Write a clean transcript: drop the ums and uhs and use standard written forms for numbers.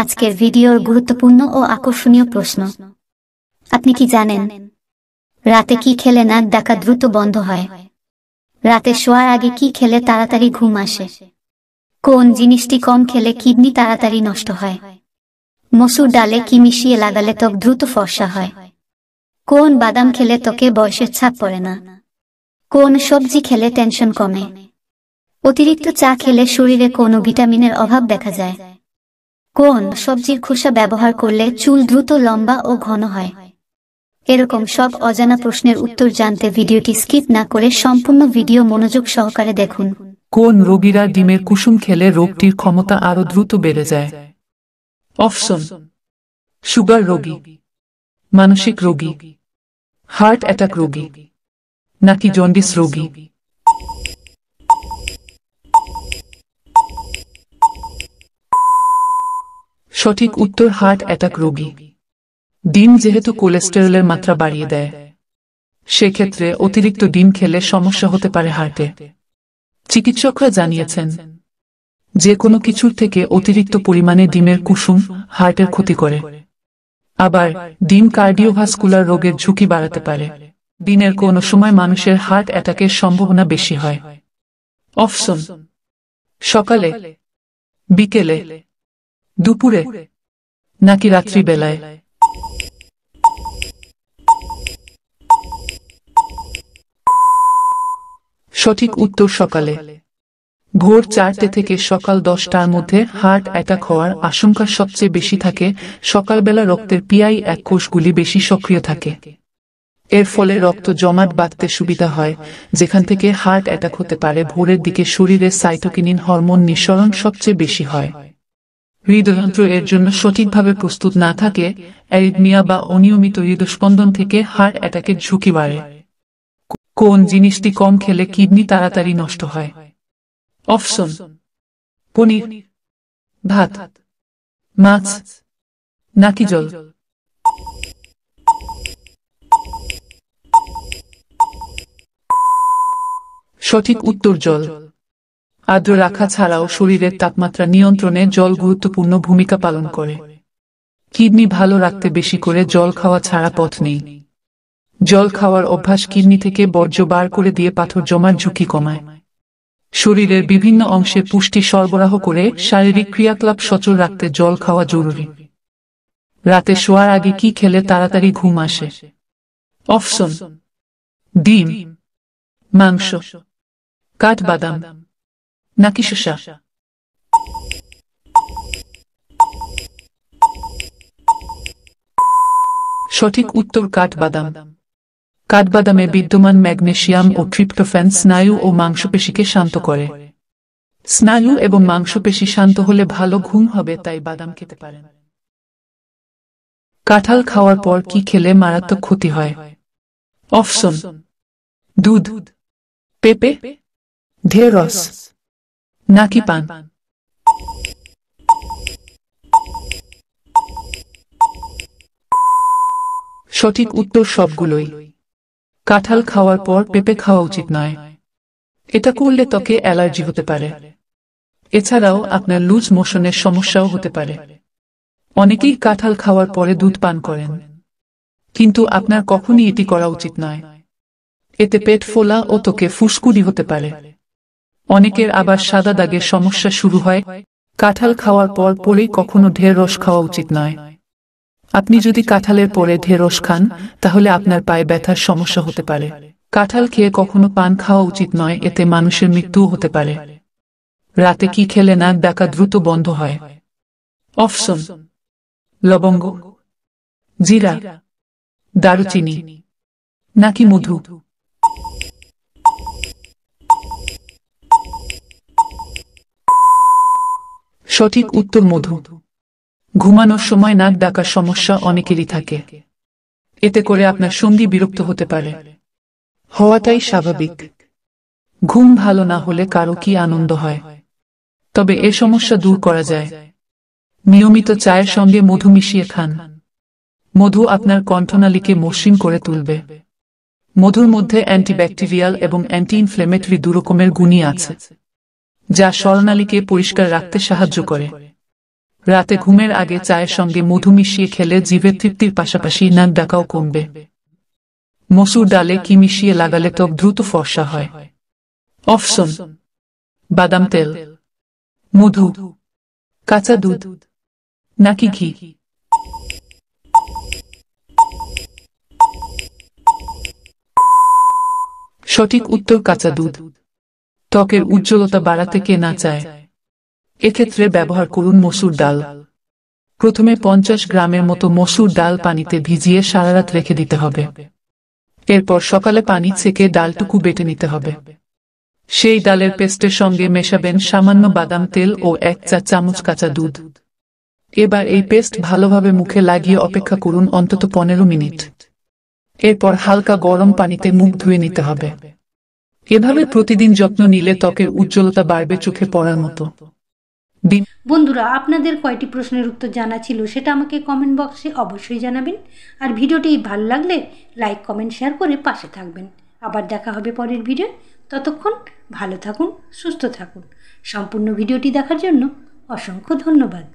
আজকের ভিডিওর গুরুত্বপূর্ণ ও আকর্ষণীয় প্রশ্ন। আপনি কি জানেন রাতে কি খেলে নাক ডাকা দ্রুত বন্ধ হয়? রাতে শোয়ার আগে কি খেলে তাড়াতাড়ি ঘুম আসে? কোন জিনিসটি কম খেলে কিডনি তাড়াতাড়ি নষ্ট হয়? মসুর ডালে কি মিশিয়ে লাগালে ত্বক দ্রুত ফর্সা হয়? কোন বাদাম খেলে ত্বকে বয়সের ছাপ পড়ে না? কোন সবজি খেলে টেনশন কমে? অতিরিক্ত চা খেলে শরীরে কোন ভিটামিনের অভাব দেখা যায়? কোন সবজির খোসা ব্যবহার করলে চুল দ্রুত লম্বা ও ঘন হয়? এরকম সব অজানা প্রশ্নের উত্তর জানতে ভিডিওটি স্কিপ না করে সম্পূর্ণ ভিডিও মনোযোগ সহকারে দেখুন। কোন রোগীরা ডিমের কুসুম খেলে রোগটির ক্ষমতা আরো দ্রুত বেড়ে যায়? অপশন: সুগার রোগী, মানসিক রোগী, হার্ট অ্যাটাক রোগী, নাকি জন্ডিস রোগী? সঠিক উত্তর হার্ট অ্যাটাক রোগী। ডিম যেহেতু কোলেস্টেরলের মাত্রা বাড়িয়ে দেয়, সেক্ষেত্রে অতিরিক্ত ডিম খেলে সমস্যা হতে পারে হার্টে। চিকিৎসকরা জানিয়েছেন যে কোনো কিছুর থেকে অতিরিক্ত পরিমাণে ডিমের কুসুম হার্টের ক্ষতি করে। আবার ডিম কার্ডিওভাস্কুলার রোগের ঝুঁকি বাড়াতে পারে। দিনের কোনো সময় মানুষের হার্ট অ্যাটাকের সম্ভাবনা বেশি হয়? অপশন: সকালে, বিকেলে, দুপুরে, নাকি রাত্রিবেলায়? সঠিক উত্তর সকালে। ভোর 4টে থেকে সকাল 10টার মধ্যে হার্ট অ্যাটাক হওয়ার আশঙ্কা সবচেয়ে বেশি থাকে। সকালবেলা রক্তের PI1 কোষগুলি বেশি সক্রিয় থাকে। এর ফলে রক্ত জমাট বাঁধতে সুবিধা হয়, যেখান থেকে হার্ট অ্যাটাক হতে পারে। ভোরের দিকে শরীরে সাইটোকিনিন হরমোন নিঃসরণ সবচেয়ে বেশি হয়। হৃদযন্ত্র এর জন্য সঠিকভাবে প্রস্তুত না থাকে, অ্যারিথমিয়া বা অনিয়মিত হৃদস্পন্দন থেকে হার্ট অ্যাটাকের ঝুঁকি বাড়ে। কোন জিনিসটি কম খেলে কিডনি তাড়াতাড়ি নষ্ট হয়? অপশন: পনির, ভাত, মাছ, নাকি জল? সঠিক উত্তর জল। আর্দ্র রাখা ছাড়াও শরীরের তাপমাত্রা নিয়ন্ত্রণে জল গুরুত্বপূর্ণ ভূমিকা পালন করে। কিডনি ভালো রাখতে বেশি করে জল খাওয়া ছাড়া পথ নেই। জল খাওয়ার অভ্যাস কিডনি থেকে বর্জ্য বার করে দিয়ে পাথর জমার ঝুঁকি কমায়। শরীরের বিভিন্ন অংশে পুষ্টি সরবরাহ করে শারীরিক ক্রিয়াকলাপ সচল রাখতে জল খাওয়া জরুরি। রাতে শোয়ার আগে কি খেলে তাড়াতাড়ি ঘুম আসে? অপশন: ডিম, মাংস, কাঠবাদাম, নাকি শসা? সঠিক উত্তর কাঠবাদাম। কাঠবাদামে বিদ্যমান ম্যাগনেসিয়াম ও ট্রিপ্টোফ্যান স্নায়ু ও মাংসপেশিকে শান্ত করে। স্নায়ু এবং মাংসপেশি শান্ত হলে ভালো ঘুম হবে, তাই বাদাম খেতে পারেন। কাঁঠাল খাওয়ার পর কি খেলে মারাত্মক ক্ষতি হয়? অপশন: দুধ, পেঁপে, ঢেঁড়স, নাকি পান? সঠিক উত্তর সবগুলোই। কাঁঠাল খাওয়ার পর পেঁপে খাওয়া উচিত নয়। এটা করলে ত্বকে অ্যালার্জি হতে পারে। এছাড়াও আপনার লুজ মোশনের সমস্যাও হতে পারে। অনেকেই কাঁঠাল খাওয়ার পরে দুধ পান করেন, কিন্তু আপনার কখনই এটি করা উচিত নয়। এতে পেট ফোলা ও ত্বকে ফুসকুড়ি হতে পারে। অনেকের আবার সাদা দাগের সমস্যা শুরু হয়। কাঁঠাল খাওয়ার পর পরেই কখনো ঢেঁড়স খাওয়া উচিত নয়। আপনি যদি কাঁঠালের পরে ঢেঁড়স খান, তাহলে আপনার পায়ে ব্যথার সমস্যা হতে পারে। কাঁঠাল খেয়ে কখনো পান খাওয়া উচিত নয়, এতে মানুষের মৃত্যুও হতে পারে। রাতে কি খেলে নাক ডাকা দ্রুত বন্ধ হয়? অপশন: লবঙ্গ, জিরা, দারুচিনি, নাকি মধু? সঠিক উত্তর মধু। ঘুমানোর সময় নাক ডাকার সমস্যা অনেকেরই থাকে। এতে করে আপনার সঙ্গী বিরক্ত হতে পারে। হওয়াটাই স্বাভাবিক। ঘুম ভালো না হলে কারো কি আনন্দ হয়? তবে এ সমস্যা দূর করা যায়। নিয়মিত চায়ের সঙ্গে মধু মিশিয়ে খান। মধু আপনার কণ্ঠনালীকে মসৃণ করে তুলবে। মধুর মধ্যে অ্যান্টিব্যাকটেরিয়াল এবং অ্যান্টি ইনফ্লেমেটরি দুরকমের গুণই আছে, যা স্বরনালীকে পরিষ্কার রাখতে সাহায্য করে। রাতে ঘুমের আগে চায়ের সঙ্গে মধু মিশিয়ে খেলে জিভের তৃপ্তির পাশাপাশি নাক ডাকাও কমবে। মসুর ডালে কি মিশিয়ে লাগালে ত্বক দ্রুত ফর্সা হয়? অপশন: বাদাম তেল, মধু, কাঁচা দুধ নাকি ঘি? সঠিক উত্তর কাঁচা দুধ। ত্বকের উজ্জ্বলতা বাড়াতে কে না চায়? এক্ষেত্রে ব্যবহার করুন মসুর ডাল। প্রথমে 50 গ্রামের মতো মসুর ডাল পানিতে ভিজিয়ে সারারাত রেখে দিতে হবে। এরপর সকালে পানি ছেঁকে ডালটুকু বেটে নিতে হবে। সেই ডালের পেস্টের সঙ্গে মেশাবেন সামান্য বাদাম তেল ও 1 চা চামচ কাঁচা দুধ। এবার এই পেস্ট ভালোভাবে মুখে লাগিয়ে অপেক্ষা করুন অন্তত 15 মিনিট। এরপর হালকা গরম পানিতে মুখ ধুয়ে নিতে হবে। এভাবে প্রতিদিন যত্ন নিলে ত্বকের উজ্জ্বলতা বাড়বে চোখে পড়ার মতো। বন্ধুরা, আপনাদের কয়টি প্রশ্নের উত্তর জানা ছিল সেটা আমাকে কমেন্ট বক্সে অবশ্যই জানাবেন। আর ভিডিওটি ভালো লাগলে লাইক, কমেন্ট, শেয়ার করে পাশে থাকবেন। আবার দেখা হবে পরের ভিডিও। ততক্ষণ ভালো থাকুন, সুস্থ থাকুন। সম্পূর্ণ ভিডিওটি দেখার জন্য অসংখ্য ধন্যবাদ।